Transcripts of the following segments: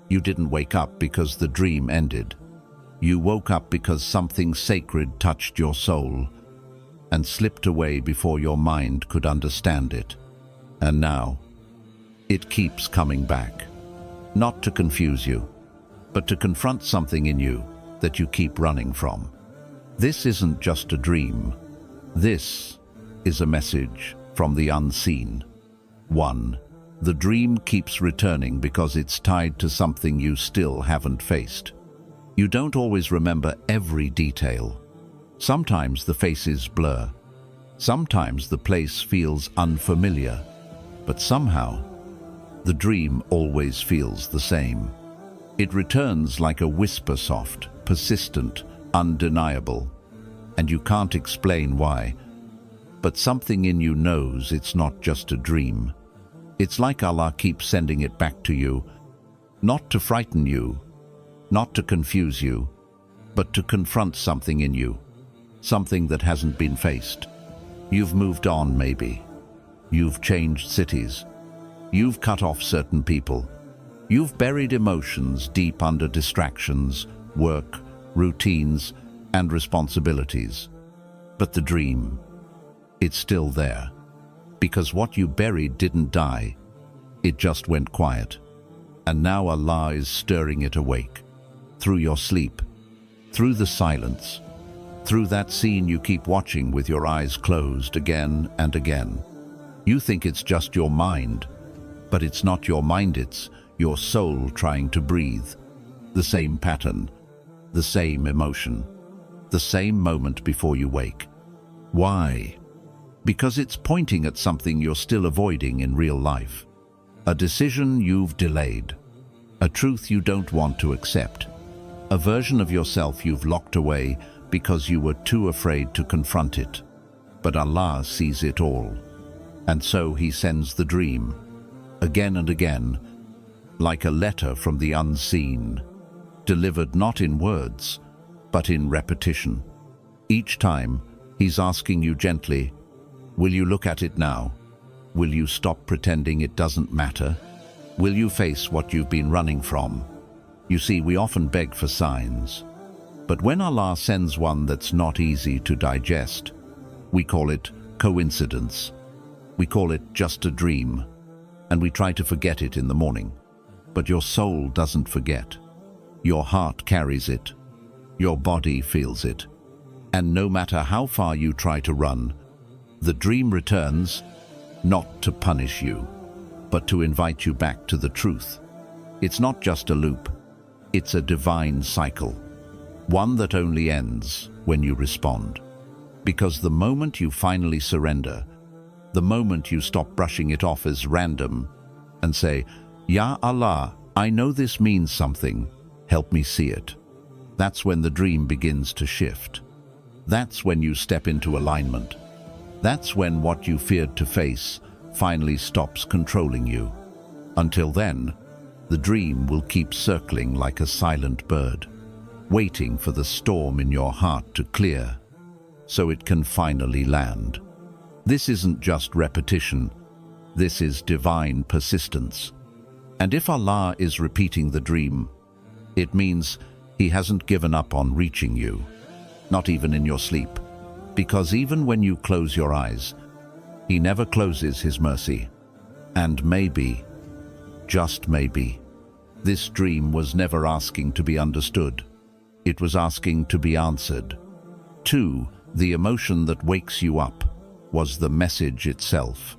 You didn't wake up because the dream ended. You woke up because something sacred touched your soul and slipped away before your mind could understand it. And now, it keeps coming back. Not to confuse you, but to confront something in you that you keep running from. This isn't just a dream. This is a message from the unseen. 1. The dream keeps returning because it's tied to something you still haven't faced. You don't always remember every detail. Sometimes the faces blur. Sometimes the place feels unfamiliar. But somehow, the dream always feels the same. It returns like a whisper, soft, persistent, undeniable, and you can't explain why. But something in you knows it's not just a dream. It's like Allah keeps sending it back to you, not to frighten you, not to confuse you, but to confront something in you, something that hasn't been faced. You've moved on, maybe. You've changed cities. You've cut off certain people. You've buried emotions deep under distractions, work, routines, and responsibilities. But the dream, it's still there. Because what you buried didn't die. It just went quiet. And now Allah is stirring it awake. Through your sleep. Through the silence. Through that scene you keep watching with your eyes closed again and again. You think it's just your mind. But it's not your mind, it's your soul trying to breathe. The same pattern. The same emotion. The same moment before you wake. Why? Because it's pointing at something you're still avoiding in real life. A decision you've delayed. A truth you don't want to accept. A version of yourself you've locked away because you were too afraid to confront it. But Allah sees it all. And so He sends the dream, again and again, like a letter from the unseen, delivered not in words, but in repetition. Each time, He's asking you gently, will you look at it now? Will you stop pretending it doesn't matter? Will you face what you've been running from? You see, we often beg for signs. But when Allah sends one that's not easy to digest, we call it coincidence. We call it just a dream, and we try to forget it in the morning. But your soul doesn't forget. Your heart carries it. Your body feels it. And no matter how far you try to run, the dream returns, not to punish you, but to invite you back to the truth. It's not just a loop. It's a divine cycle, one that only ends when you respond. Because the moment you finally surrender, the moment you stop brushing it off as random and say, Ya Allah, I know this means something, help me see it. That's when the dream begins to shift. That's when you step into alignment. That's when what you feared to face finally stops controlling you. Until then, the dream will keep circling like a silent bird, waiting for the storm in your heart to clear, so it can finally land. This isn't just repetition, this is divine persistence. And if Allah is repeating the dream, it means He hasn't given up on reaching you, not even in your sleep. Because even when you close your eyes, He never closes His mercy. And maybe, just maybe, this dream was never asking to be understood. It was asking to be answered. 2. The emotion that wakes you up was the message itself.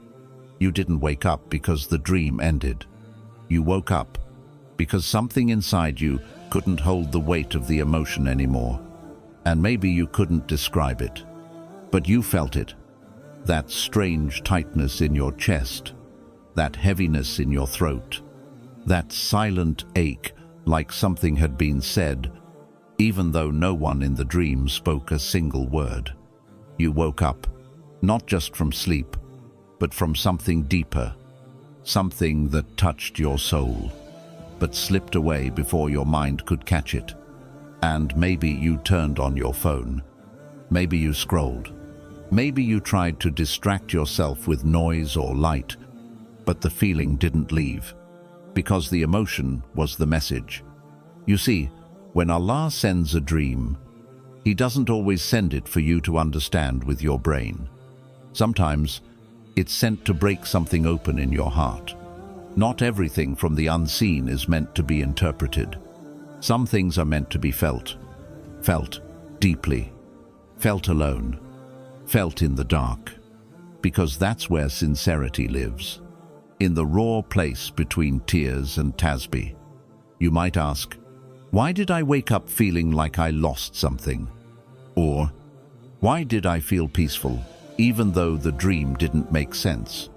You didn't wake up because the dream ended. You woke up because something inside you couldn't hold the weight of the emotion anymore. And maybe you couldn't describe it, but you felt it. That strange tightness in your chest, that heaviness in your throat, that silent ache like something had been said, even though no one in the dream spoke a single word. You woke up, not just from sleep, but from something deeper, something that touched your soul, but slipped away before your mind could catch it. And maybe you turned on your phone. Maybe you scrolled. Maybe you tried to distract yourself with noise or light, but the feeling didn't leave. because the emotion was the message. You see, when Allah sends a dream, He doesn't always send it for you to understand with your brain. Sometimes it's sent to break something open in your heart. Not everything from the unseen is meant to be interpreted. Some things are meant to be felt deeply, felt alone, felt in the dark, because that's where sincerity lives, in the raw place between tears and tasbih. You might ask, why did I wake up feeling like I lost something? Or, why did I feel peaceful, even though the dream didn't make sense?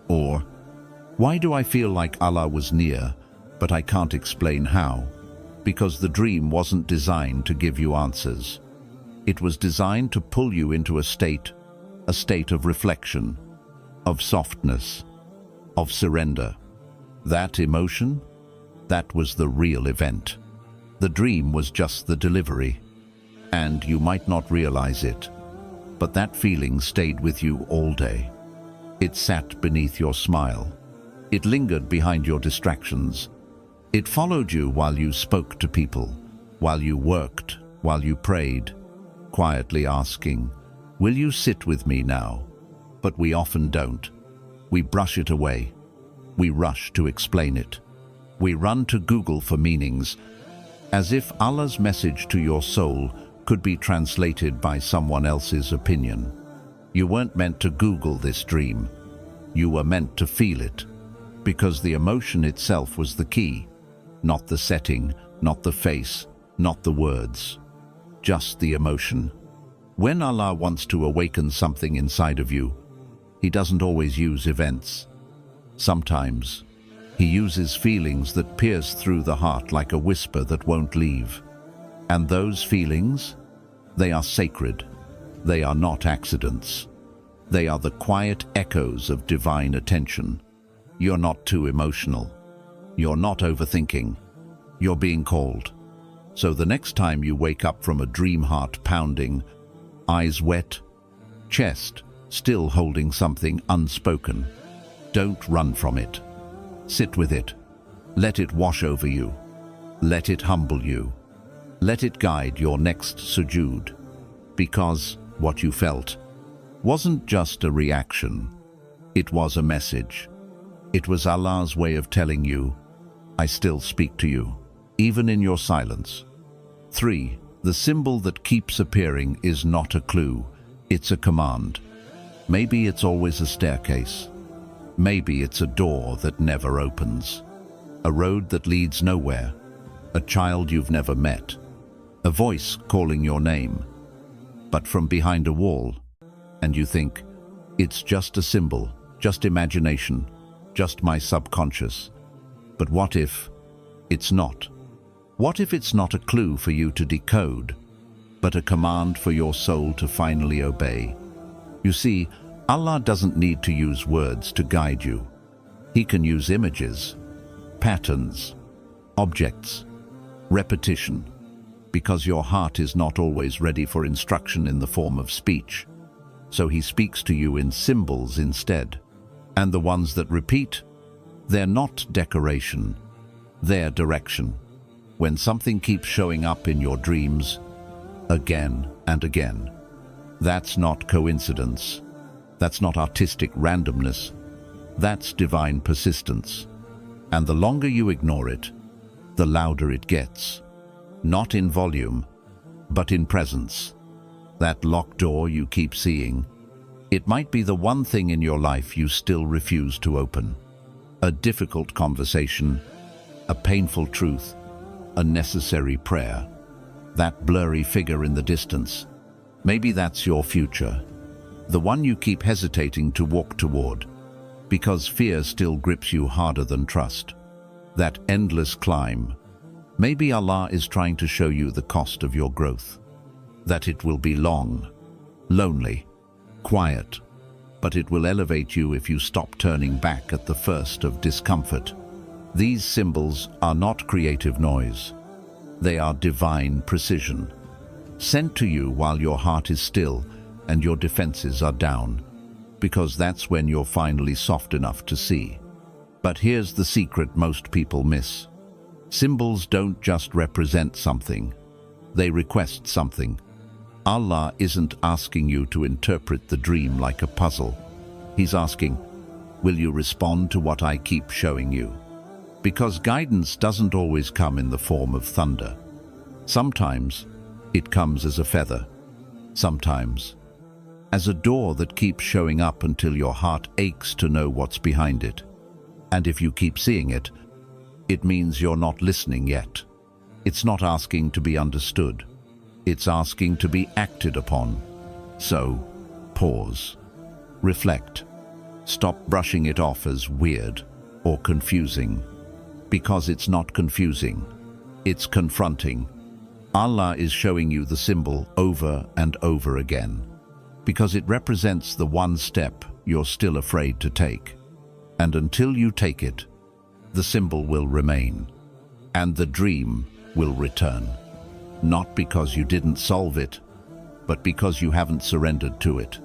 Or, why do I feel like Allah was near, but I can't explain how? Because the dream wasn't designed to give you answers. It was designed to pull you into a state of reflection, of softness, of surrender. That emotion, that was the real event. The dream was just the delivery, and you might not realize it, but that feeling stayed with you all day. It sat beneath your smile. It lingered behind your distractions. It followed you while you spoke to people, while you worked, while you prayed, quietly asking, will you sit with me now? But we often don't. We brush it away. We rush to explain it. We run to Google for meanings, as if Allah's message to your soul could be translated by someone else's opinion. You weren't meant to Google this dream. You were meant to feel it, because the emotion itself was the key, not the setting, not the face, not the words, just the emotion. When Allah wants to awaken something inside of you, He doesn't always use events. Sometimes He uses feelings that pierce through the heart like a whisper that won't leave. And those feelings, they are sacred. They are not accidents. They are the quiet echoes of divine attention. You're not too emotional. You're not overthinking. You're being called. So the next time you wake up from a dream, heart pounding, eyes wet, chest still holding something unspoken, don't run from it. Sit with it. Let it wash over you. Let it humble you. Let it guide your next sujood. Because what you felt wasn't just a reaction. It was a message. It was Allah's way of telling you, I still speak to you, even in your silence. 3. The symbol that keeps appearing is not a clue, it's a command. Maybe it's always a staircase. Maybe it's a door that never opens. A road that leads nowhere. A child you've never met. A voice calling your name. But from behind a wall. And you think, it's just a symbol, just imagination, just my subconscious. But what if it's not? What if it's not a clue for you to decode, but a command for your soul to finally obey? You see, Allah doesn't need to use words to guide you. He can use images, patterns, objects, repetition, because your heart is not always ready for instruction in the form of speech. So He speaks to you in symbols instead. And the ones that repeat, they're not decoration, they're direction. When something keeps showing up in your dreams, again and again, that's not coincidence. That's not artistic randomness. That's divine persistence. And the longer you ignore it, the louder it gets. Not in volume, but in presence. That locked door you keep seeing, it might be the one thing in your life you still refuse to open. A difficult conversation, a painful truth, a necessary prayer. That blurry figure in the distance, maybe that's your future. The one you keep hesitating to walk toward, because fear still grips you harder than trust. That endless climb, maybe Allah is trying to show you the cost of your growth. That it will be long, lonely, quiet, but it will elevate you if you stop turning back at the first of discomfort. These symbols are not creative noise. They are divine precision, sent to you while your heart is still and your defenses are down, because that's when you're finally soft enough to see. But here's the secret most people miss. Symbols don't just represent something. They request something. Allah isn't asking you to interpret the dream like a puzzle. He's asking, will you respond to what I keep showing you? Because guidance doesn't always come in the form of thunder. Sometimes it comes as a feather. Sometimes as a door that keeps showing up until your heart aches to know what's behind it. And if you keep seeing it, it means you're not listening yet. It's not asking to be understood. It's asking to be acted upon. So, pause. Reflect. Stop brushing it off as weird or confusing. Because it's not confusing. It's confronting. Allah is showing you the symbol over and over again. Because it represents the one step you're still afraid to take. And until you take it, the symbol will remain. And the dream will return. Not because you didn't solve it, but because you haven't surrendered to it.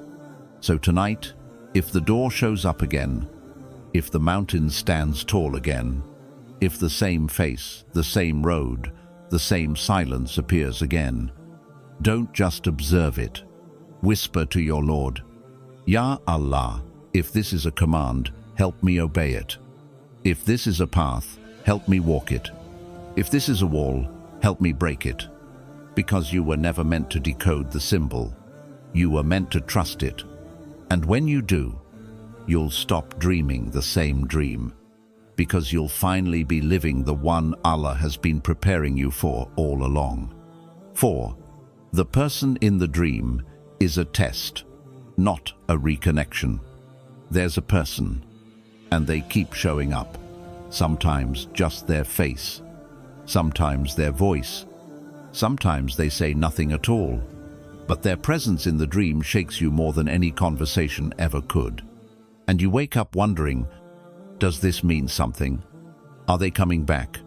So tonight, if the door shows up again, if the mountain stands tall again, if the same face, the same road, the same silence appears again, don't just observe it. Whisper to your Lord, Ya Allah, if this is a command, help me obey it. If this is a path, help me walk it. If this is a wall, help me break it. Because you were never meant to decode the symbol. You were meant to trust it. And when you do, you'll stop dreaming the same dream. Because you'll finally be living the one Allah has been preparing you for all along. 4. The person in the dream is a test, not a reconnection. There's a person, and they keep showing up. Sometimes just their face, sometimes their voice, sometimes they say nothing at all. But their presence in the dream shakes you more than any conversation ever could. And you wake up wondering, does this mean something? Are they coming back?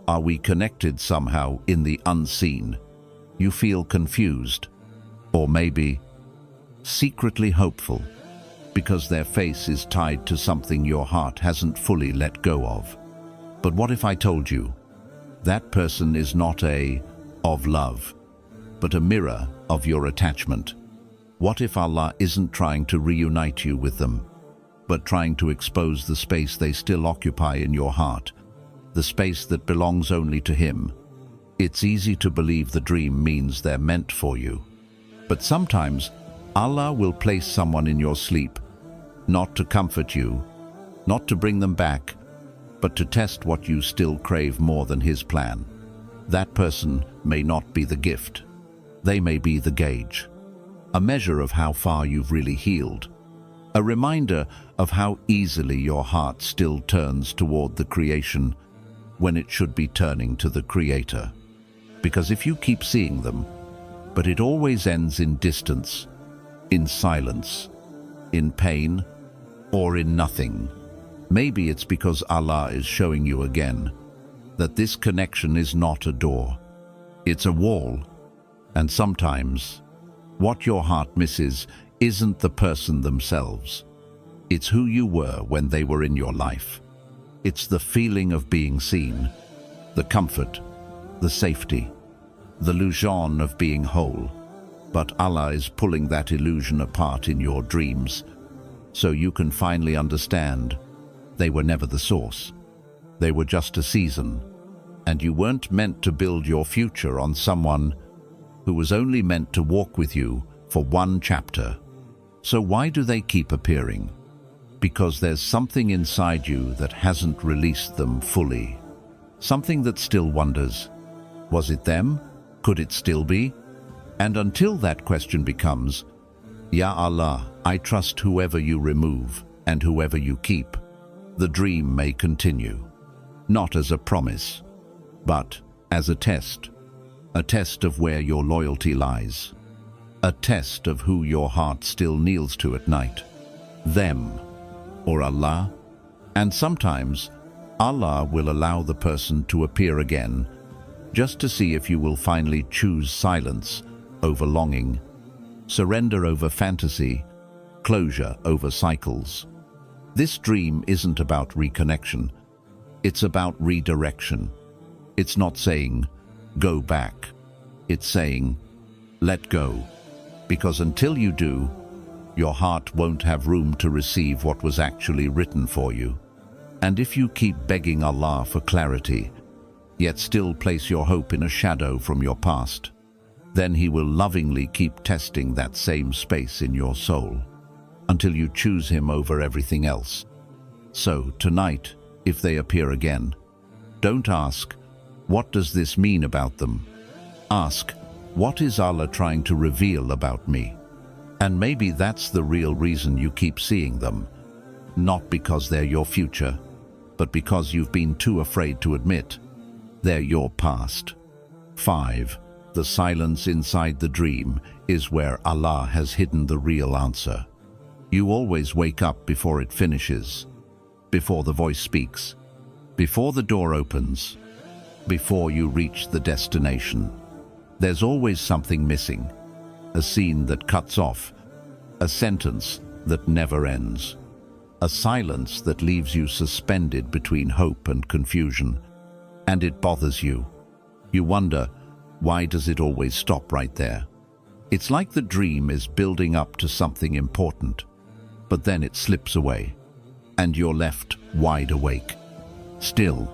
Are we connected somehow in the unseen? You feel confused, or maybe secretly hopeful, because their face is tied to something your heart hasn't fully let go of. But what if I told you that person is not of love, but a mirror of your attachment? What if Allah isn't trying to reunite you with them, but trying to expose the space they still occupy in your heart, the space that belongs only to Him? It's easy to believe the dream means they're meant for you. But sometimes Allah will place someone in your sleep, not to comfort you, not to bring them back, but to test what you still crave more than His plan. That person may not be the gift. They may be the gauge, a measure of how far you've really healed, a reminder of how easily your heart still turns toward the creation when it should be turning to the Creator. Because if you keep seeing them, but it always ends in distance, in silence, in pain, or in nothing, maybe it's because Allah is showing you again that this connection is not a door, it's a wall. And sometimes, what your heart misses isn't the person themselves. It's who you were when they were in your life. It's the feeling of being seen, the comfort, the safety, the illusion of being whole. But Allah is pulling that illusion apart in your dreams, so you can finally understand they were never the source. They were just a season, and you weren't meant to build your future on someone who was only meant to walk with you for one chapter. So why do they keep appearing? Because there's something inside you that hasn't released them fully. Something that still wonders, was it them? Could it still be? And until that question becomes, Ya Allah, I trust whoever you remove and whoever you keep, the dream may continue. Not as a promise, but as a test of where your loyalty lies, a test of who your heart still kneels to at night, them or Allah. And sometimes Allah will allow the person to appear again, just to see if you will finally choose silence over longing, surrender over fantasy, closure over cycles. This dream isn't about reconnection. It's about redirection. It's not saying, go back. It's saying, let go. Because until you do, your heart won't have room to receive what was actually written for you. And if you keep begging Allah for clarity, yet still place your hope in a shadow from your past, then He will lovingly keep testing that same space in your soul until you choose Him over everything else. So tonight, if they appear again, don't ask, what does this mean about them? Ask, what is Allah trying to reveal about me? And maybe that's the real reason you keep seeing them, not because they're your future, but because you've been too afraid to admit they're your past. 5. The silence inside the dream is where Allah has hidden the real answer. You always wake up before it finishes, before the voice speaks, before the door opens, before you reach the destination. There's always something missing, a scene that cuts off, a sentence that never ends, a silence that leaves you suspended between hope and confusion, and it bothers you. You wonder, why does it always stop right there? It's like the dream is building up to something important, but then it slips away, and you're left wide awake, still,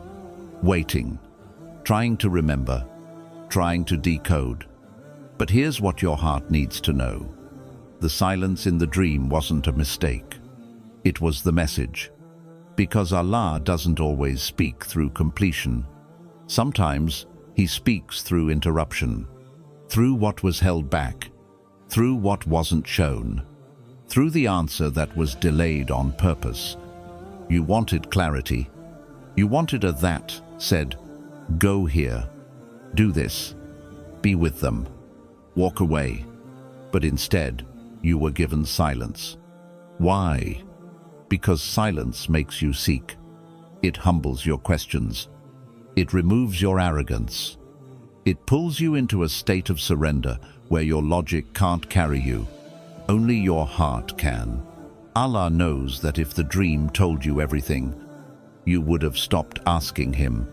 waiting, trying to remember, trying to decode. But here's what your heart needs to know. The silence in the dream wasn't a mistake. It was the message. Because Allah doesn't always speak through completion. Sometimes He speaks through interruption, through what was held back, through what wasn't shown, through the answer that was delayed on purpose. You wanted clarity. You wanted a that said, go here, do this, be with them, walk away. But instead, you were given silence. Why? Because silence makes you seek. It humbles your questions. It removes your arrogance. It pulls you into a state of surrender where your logic can't carry you. Only your heart can. Allah knows that if the dream told you everything, you would have stopped asking Him.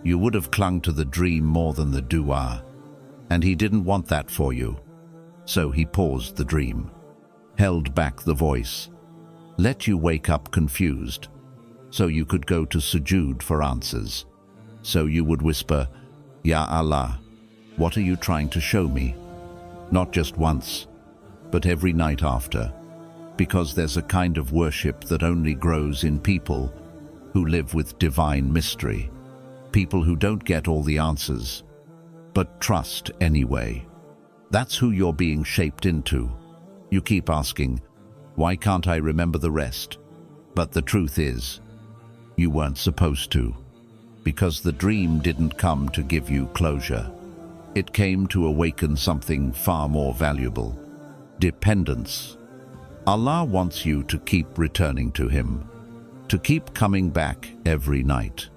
You would have clung to the dream more than the dua. And He didn't want that for you. So He paused the dream, held back the voice, let you wake up confused, so you could go to sujood for answers. So you would whisper, Ya Allah, what are you trying to show me? Not just once, but every night after. Because there's a kind of worship that only grows in people who live with divine mystery. People who don't get all the answers, but trust anyway. That's who you're being shaped into. You keep asking, why can't I remember the rest? But the truth is, you weren't supposed to. Because the dream didn't come to give you closure. It came to awaken something far more valuable: dependence. Allah wants you to keep returning to Him, to keep coming back every night,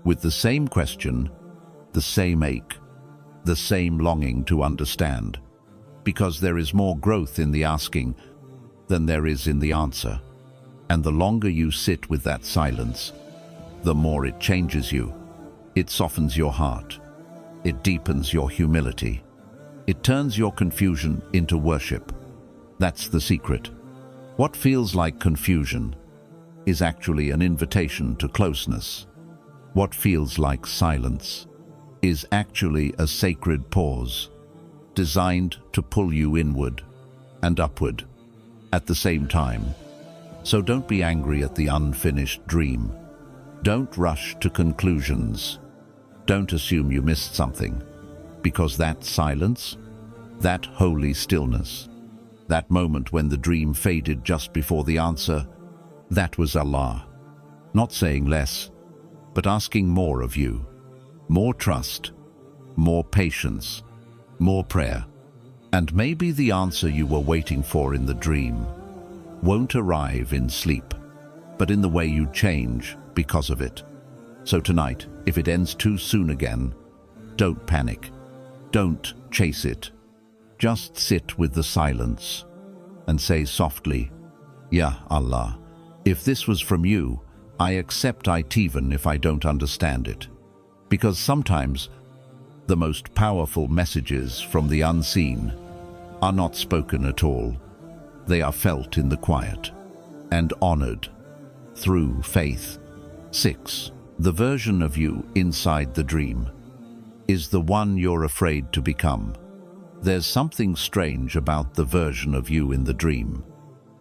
with the same question, the same ache, the same longing to understand. Because there is more growth in the asking than there is in the answer. And the longer you sit with that silence, the more it changes you. It softens your heart. It deepens your humility. It turns your confusion into worship. That's the secret. What feels like confusion is actually an invitation to closeness. What feels like silence is actually a sacred pause, designed to pull you inward and upward at the same time. So don't be angry at the unfinished dream. Don't rush to conclusions. Don't assume you missed something, because that silence, that holy stillness, that moment when the dream faded just before the answer, that was Allah. Not saying less, but asking more of you. More trust, more patience, more prayer. And maybe the answer you were waiting for in the dream won't arrive in sleep, but in the way you change because of it. So tonight, if it ends too soon again, don't panic. Don't chase it. Just sit with the silence and say softly, Ya Allah, If this was from you, I accept it even if I don't understand it. Because sometimes the most powerful messages from the unseen are not spoken at all. They are felt in the quiet and honored through faith. 6. The version of you inside the dream is the one you're afraid to become. There's something strange about the version of you in the dream.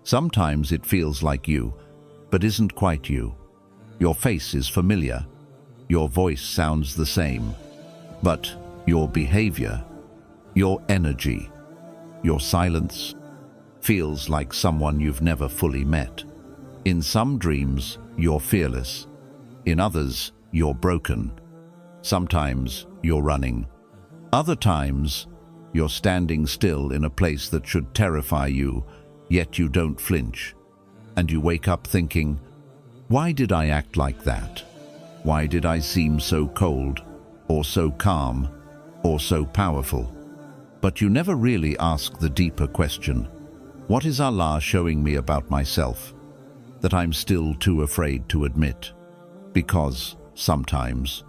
Sometimes it feels like you, but isn't quite you. Your face is familiar. Your voice sounds the same. But your behavior, your energy, your silence feels like someone you've never fully met. In some dreams, you're fearless. In others, you're broken. Sometimes you're running. Other times, you're standing still in a place that should terrify you, yet you don't flinch. And you wake up thinking, why did I act like that? Why did I seem so cold, or so calm, or so powerful? But you never really ask the deeper question, what is Allah showing me about myself that I'm still too afraid to admit? Because sometimes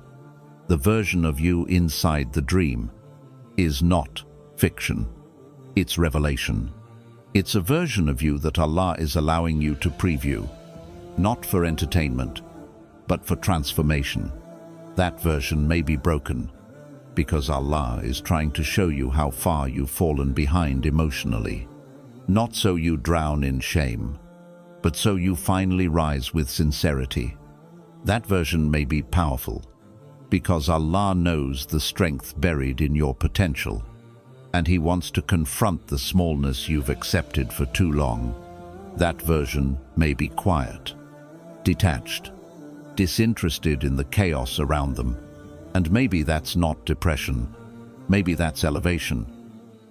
the version of you inside the dream is not fiction. It's revelation. It's a version of you that Allah is allowing you to preview, not for entertainment, but for transformation. That version may be broken because Allah is trying to show you how far you've fallen behind emotionally. Not so you drown in shame, but so you finally rise with sincerity. That version may be powerful because Allah knows the strength buried in your potential, and He wants to confront the smallness you've accepted for too long. That version may be quiet, detached, disinterested in the chaos around them. And maybe that's not depression. Maybe that's elevation.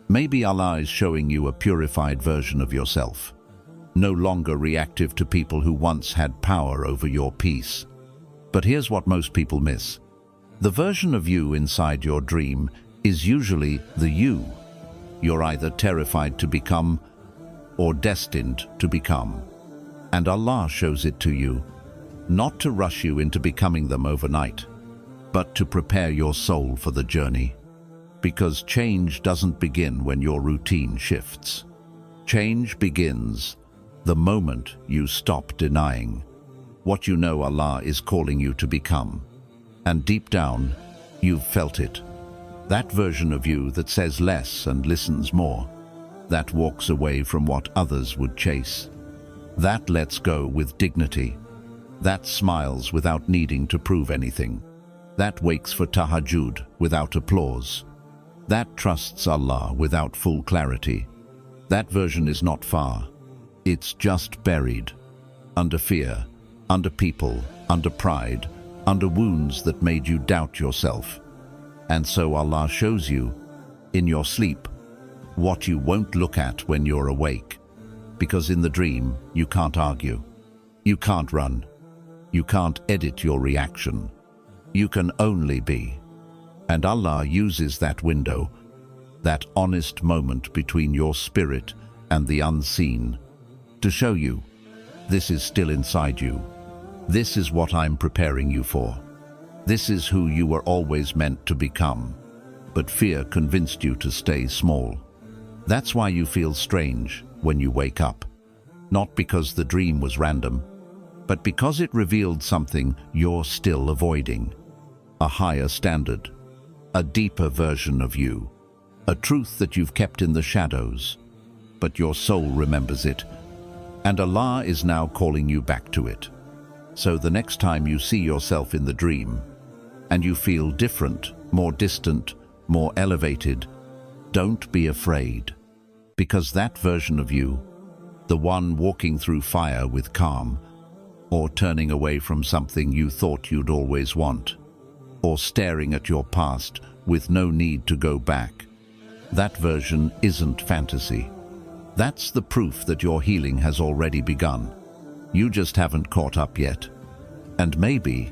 Maybe Allah is showing you a purified version of yourself, no longer reactive to people who once had power over your peace. But here's what most people miss. The version of you inside your dream is usually the you you're either terrified to become or destined to become. And Allah shows it to you, not to rush you into becoming them overnight, but to prepare your soul for the journey. Because change doesn't begin when your routine shifts. Change begins the moment you stop denying what you know Allah is calling you to become. And deep down, you've felt it. That version of you that says less and listens more. That walks away from what others would chase. That lets go with dignity. That smiles without needing to prove anything. That wakes for tahajjud without applause. That trusts Allah without full clarity. That version is not far. It's just buried. Under fear, under people, under pride, under wounds that made you doubt yourself. And so Allah shows you, in your sleep, what you won't look at when you're awake. Because in the dream, you can't argue. You can't run. You can't edit your reaction. You can only be. And Allah uses that window, that honest moment between your spirit and the unseen, to show you, this is still inside you. This is what I'm preparing you for. This is who you were always meant to become. But fear convinced you to stay small. That's why you feel strange when you wake up. Not because the dream was random, but because it revealed something you're still avoiding. A higher standard, a deeper version of you, a truth that you've kept in the shadows, but your soul remembers it, and Allah is now calling you back to it. So the next time you see yourself in the dream, and you feel different, more distant, more elevated, don't be afraid, because that version of you, the one walking through fire with calm, or turning away from something you thought you'd always want, or staring at your past with no need to go back, that version isn't fantasy. That's the proof that your healing has already begun. You just haven't caught up yet. And maybe,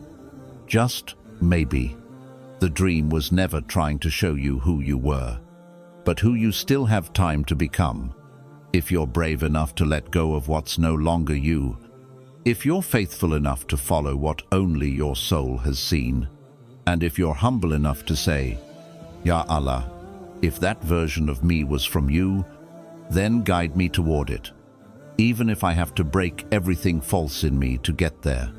just maybe, the dream was never trying to show you who you were, but who you still have time to become, if you're brave enough to let go of what's no longer you. If you're faithful enough to follow what only your soul has seen, and if you're humble enough to say, Ya Allah, if that version of me was from you, then guide me toward it, even if I have to break everything false in me to get there,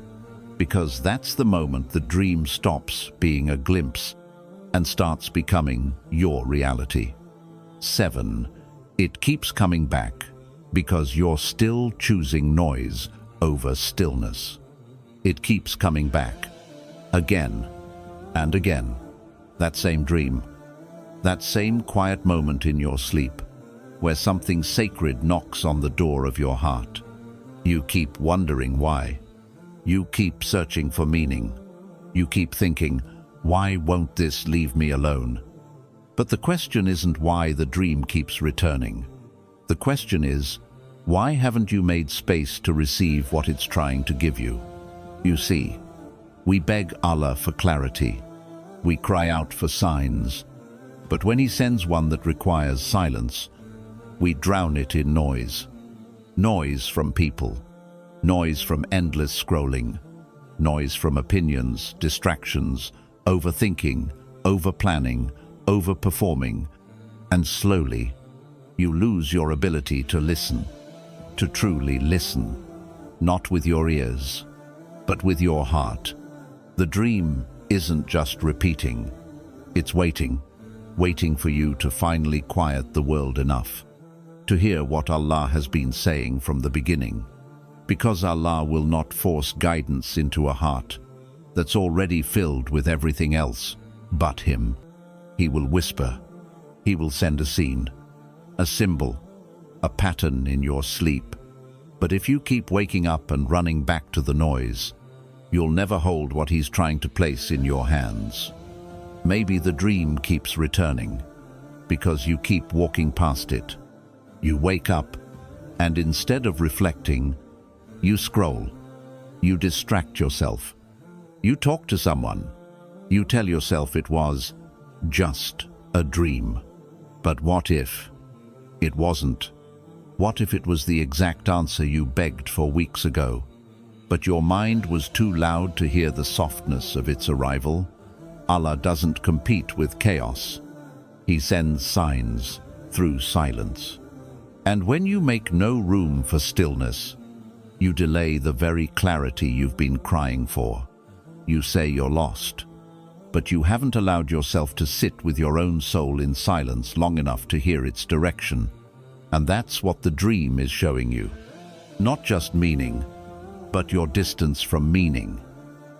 because that's the moment the dream stops being a glimpse and starts becoming your reality. 7. It keeps coming back because you're still choosing noise over stillness. It keeps coming back, again and again. That same dream, that same quiet moment in your sleep, where something sacred knocks on the door of your heart. You keep wondering why. You keep searching for meaning. You keep thinking, why won't this leave me alone? But the question isn't why the dream keeps returning. The question is, why haven't you made space to receive what it's trying to give you? You see, we beg Allah for clarity. We cry out for signs. But when He sends one that requires silence, we drown it in noise. Noise from people. Noise from endless scrolling. Noise from opinions, distractions, overthinking, overplanning, overperforming. And slowly, you lose your ability to listen. To truly listen. Not with your ears, but with your heart. The dream isn't just repeating. It's waiting. Waiting for you to finally quiet the world enough to hear what Allah has been saying from the beginning. Because Allah will not force guidance into a heart that's already filled with everything else but Him. He will whisper. He will send a scene, a symbol, a pattern in your sleep. But if you keep waking up and running back to the noise, you'll never hold what He's trying to place in your hands. Maybe the dream keeps returning because you keep walking past it. You wake up, and instead of reflecting, you scroll. You distract yourself. You talk to someone. You tell yourself it was just a dream. But what if it wasn't? What if it was the exact answer you begged for weeks ago, but your mind was too loud to hear the softness of its arrival? Allah doesn't compete with chaos. He sends signs through silence. And when you make no room for stillness, you delay the very clarity you've been crying for. You say you're lost, but you haven't allowed yourself to sit with your own soul in silence long enough to hear its direction. And that's what the dream is showing you. Not just meaning, but your distance from meaning.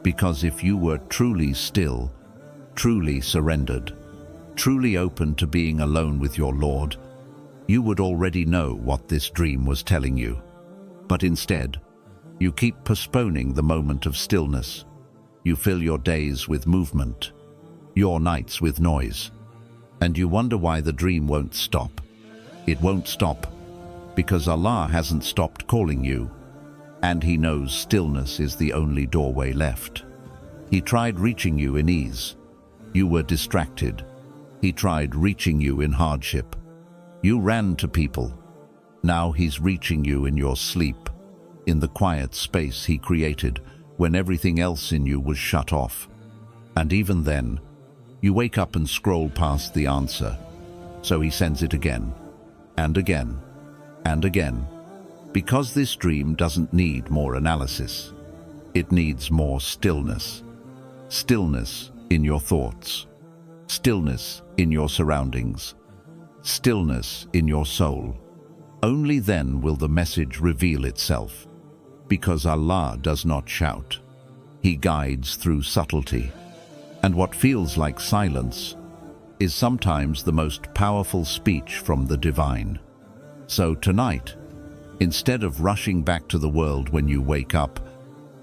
Because if you were truly still, truly surrendered, truly open to being alone with your Lord, you would already know what this dream was telling you. But instead, you keep postponing the moment of stillness. You fill your days with movement, your nights with noise, and you wonder why the dream won't stop. It won't stop because Allah hasn't stopped calling you, and He knows stillness is the only doorway left. He tried reaching you in ease. You were distracted. He tried reaching you in hardship. You ran to people. Now He's reaching you in your sleep, in the quiet space He created when everything else in you was shut off. And even then, you wake up and scroll past the answer. So He sends it again, and again, and again. Because this dream doesn't need more analysis. It needs more stillness. Stillness in your thoughts. Stillness in your surroundings. Stillness in your soul. Only then will the message reveal itself. Because Allah does not shout. He guides through subtlety. And what feels like silence is sometimes the most powerful speech from the divine. So tonight, instead of rushing back to the world when you wake up,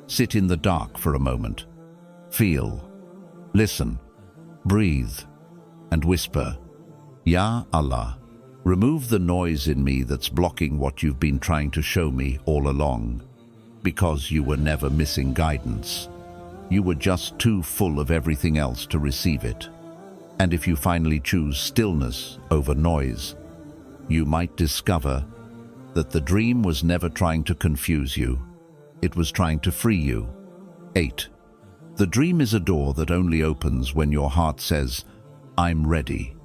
sit in the dark for a moment. Feel, listen, breathe, and whisper, Ya Allah, remove the noise in me that's blocking what you've been trying to show me all along. Because you were never missing guidance. You were just too full of everything else to receive it. And if you finally choose stillness over noise, you might discover that the dream was never trying to confuse you. It was trying to free you. 8. The dream is a door that only opens when your heart says, I'm ready.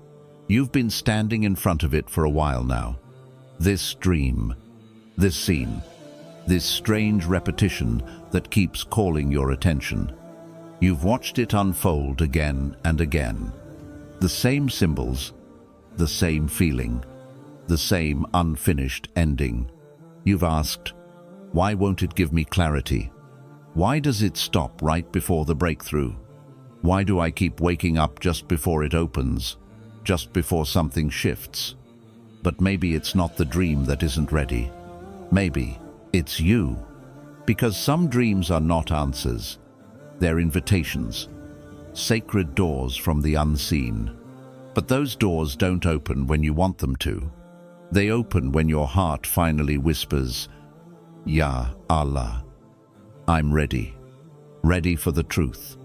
You've been standing in front of it for a while now. This dream, this scene, this strange repetition that keeps calling your attention. You've watched it unfold again and again. The same symbols, the same feeling, the same unfinished ending. You've asked, why won't it give me clarity? Why does it stop right before the breakthrough? Why do I keep waking up just before it opens, just before something shifts? But maybe it's not the dream that isn't ready. Maybe it's you. Because some dreams are not answers. They're invitations, sacred doors from the unseen. But those doors don't open when you want them to. They open when your heart finally whispers, Ya Allah, I'm ready. Ready for the truth.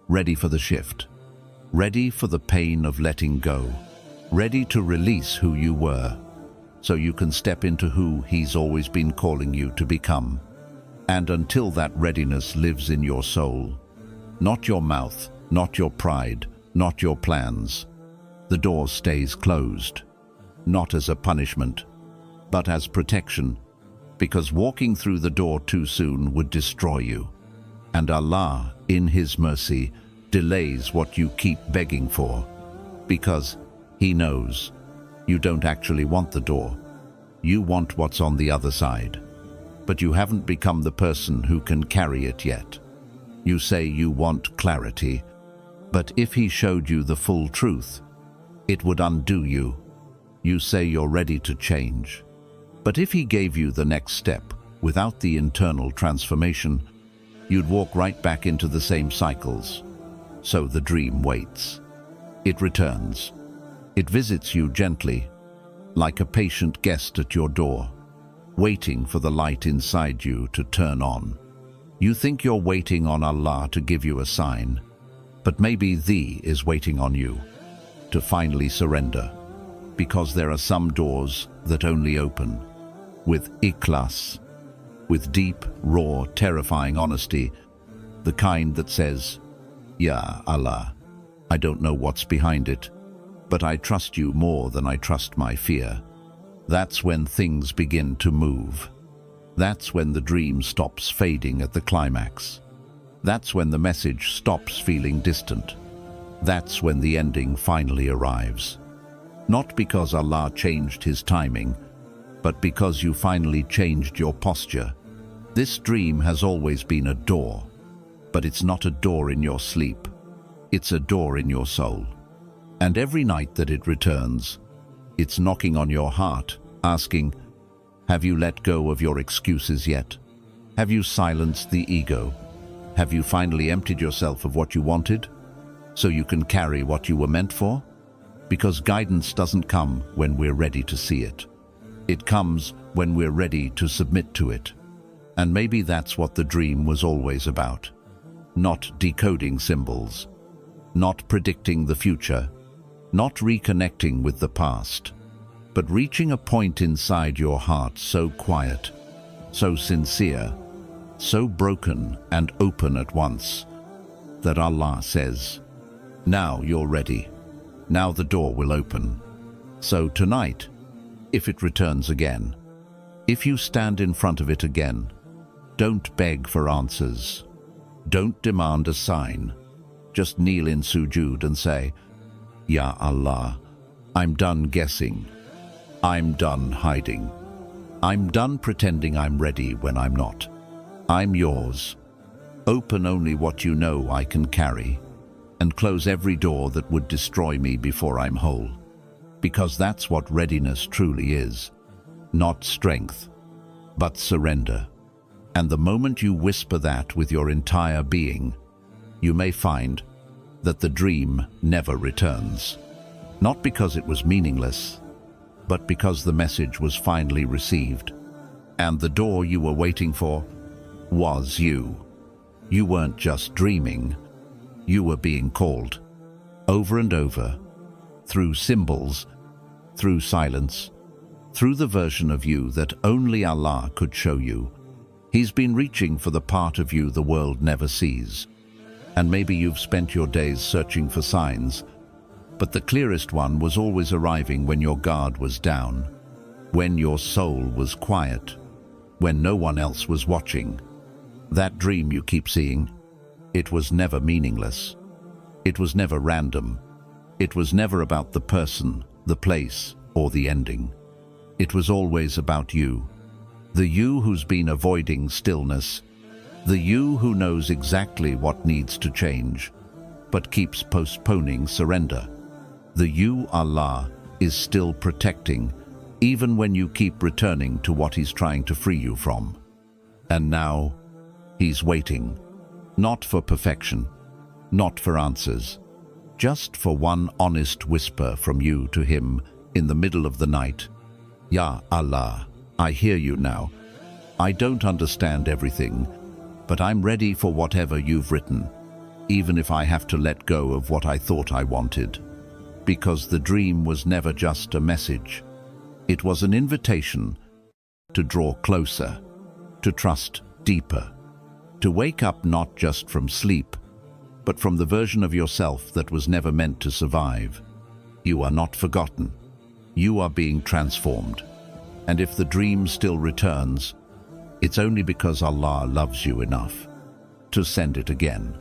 Ready for the shift. Ready for the pain of letting go. Ready to release who you were, so you can step into who He's always been calling you to become. And until that readiness lives in your soul, not your mouth, not your pride, not your plans, the door stays closed, not as a punishment, but as protection, because walking through the door too soon would destroy you. And Allah, in His mercy, delays what you keep begging for, because He knows you don't actually want the door. You want what's on the other side, but you haven't become the person who can carry it yet. You say you want clarity, but if He showed you the full truth, it would undo you. You say you're ready to change, but if He gave you the next step without the internal transformation, you'd walk right back into the same cycles. So the dream waits. It returns. It visits you gently, like a patient guest at your door, waiting for the light inside you to turn on. You think you're waiting on Allah to give you a sign, but maybe Thee is waiting on you to finally surrender, because there are some doors that only open with ikhlas, with deep, raw, terrifying honesty, the kind that says, Ya Allah, I don't know what's behind it, but I trust you more than I trust my fear. That's when things begin to move. That's when the dream stops fading at the climax. That's when the message stops feeling distant. That's when the ending finally arrives. Not because Allah changed His timing, but because you finally changed your posture. This dream has always been a door, but it's not a door in your sleep. It's a door in your soul. And every night that it returns, it's knocking on your heart, asking, have you let go of your excuses yet? Have you silenced the ego? Have you finally emptied yourself of what you wanted, so you can carry what you were meant for? Because guidance doesn't come when we're ready to see it. It comes when we're ready to submit to it. And maybe that's what the dream was always about. Not decoding symbols, not predicting the future, not reconnecting with the past, but reaching a point inside your heart so quiet, so sincere, so broken and open at once, that Allah says, now you're ready. Now the door will open. So tonight, if it returns again, if you stand in front of it again, don't beg for answers. Don't demand a sign. Just kneel in sujood and say, Ya Allah, I'm done guessing. I'm done hiding. I'm done pretending I'm ready when I'm not. I'm yours. Open only what you know I can carry, and close every door that would destroy me before I'm whole. Because that's what readiness truly is. Not strength, but surrender. And the moment you whisper that with your entire being, you may find that the dream never returns. Not because it was meaningless, but because the message was finally received. And the door you were waiting for was you. You weren't just dreaming. You were being called. Over and over. Through symbols, through silence, through the version of you that only Allah could show you. He's been reaching for the part of you the world never sees. And maybe you've spent your days searching for signs, but the clearest one was always arriving when your guard was down, when your soul was quiet, when no one else was watching. That dream you keep seeing, it was never meaningless. It was never random. It was never about the person, the place, or the ending. It was always about you. The you who's been avoiding stillness. The you who knows exactly what needs to change, but keeps postponing surrender. The you Allah is still protecting, even when you keep returning to what He's trying to free you from. And now, He's waiting, not for perfection, not for answers, just for one honest whisper from you to Him in the middle of the night. Ya Allah, I hear you now. I don't understand everything, but I'm ready for whatever you've written, even if I have to let go of what I thought I wanted. Because the dream was never just a message. It was an invitation to draw closer, to trust deeper, to wake up not just from sleep, but from the version of yourself that was never meant to survive. You are not forgotten. You are being transformed. And if the dream still returns, it's only because Allah loves you enough to send it again.